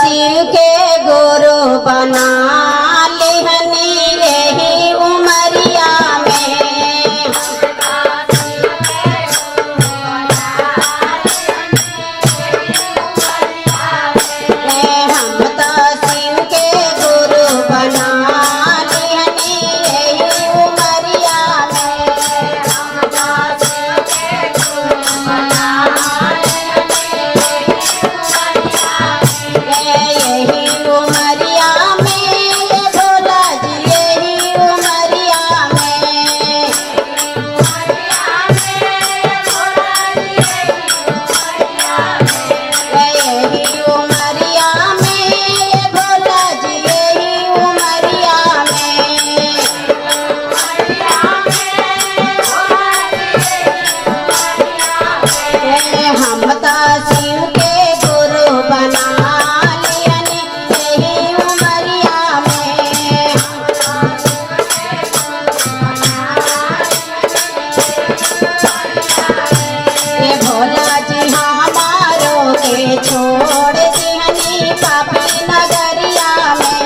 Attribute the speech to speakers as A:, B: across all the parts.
A: शिव के गुरु बना लिहनी यही उमरिया में। हम तो शिव के गुरु बना लिहनी यही उमरिया में। यही उमरिया में ये भोला जी यही उमरिया में। यही उमरिया में ये भोला जी यही उमरिया में। हम तो शिव के गुरु बना लिहनी यही उमरिया में। ये भोला जी हमारों के छोड़ दिहनी पापी नगरिया में।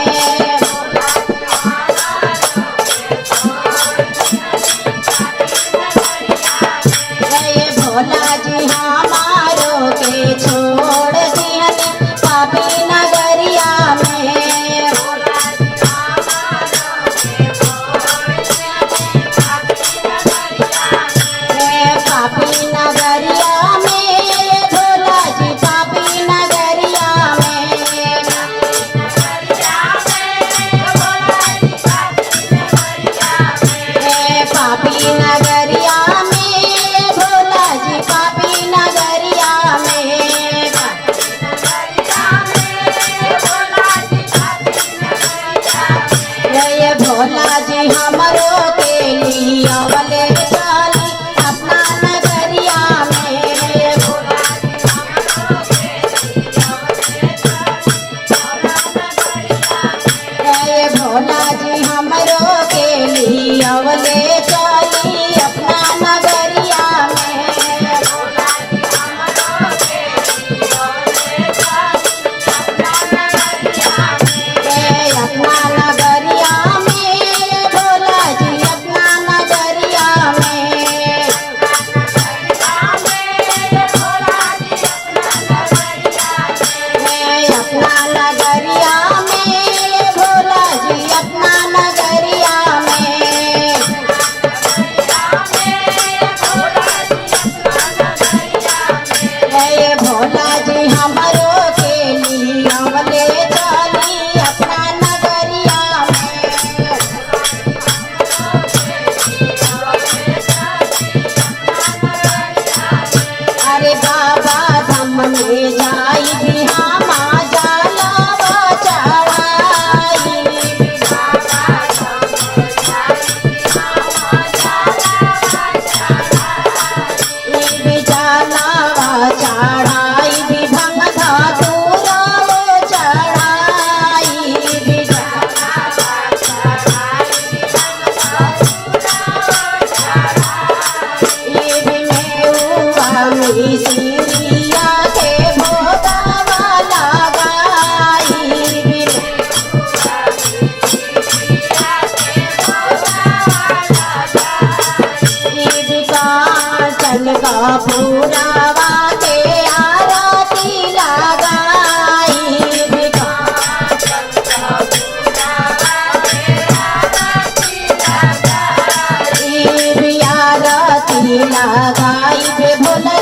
A: ये भोला जी हमारों के छोड़ दिहनी पापी नगरिया में। पापी नगरिया में ये भोला जी पापी नगरिया में। पापी नगरिया में ये भोला जी पापी नगरिया में। ये भोला जी हमरों के लिए अवले चाली अपना नगरिया में। ये भोला जी हमरों के लिए अवले चाली अपना नगरिया में। अपना नगरिया में ये भोला जी अपना नगरिया में। अपना नगरिया में ये भोला जी अपना नगरिया में। ये भोला जी हमरों के लिए अवले चाली अपना नगरिया में। अरे बाबा धाम में जाई भी हम जलवा चढ़ाई। भी जलवा चढ़ाई भी भंग धतूरा चढ़ाई। भी ये भी मेहुआ मिसरिया के भोगावा लगाई। भी ये भी कांचन का पूरावा के आरती लगाई। भी ये भी आरती लगाई। भोला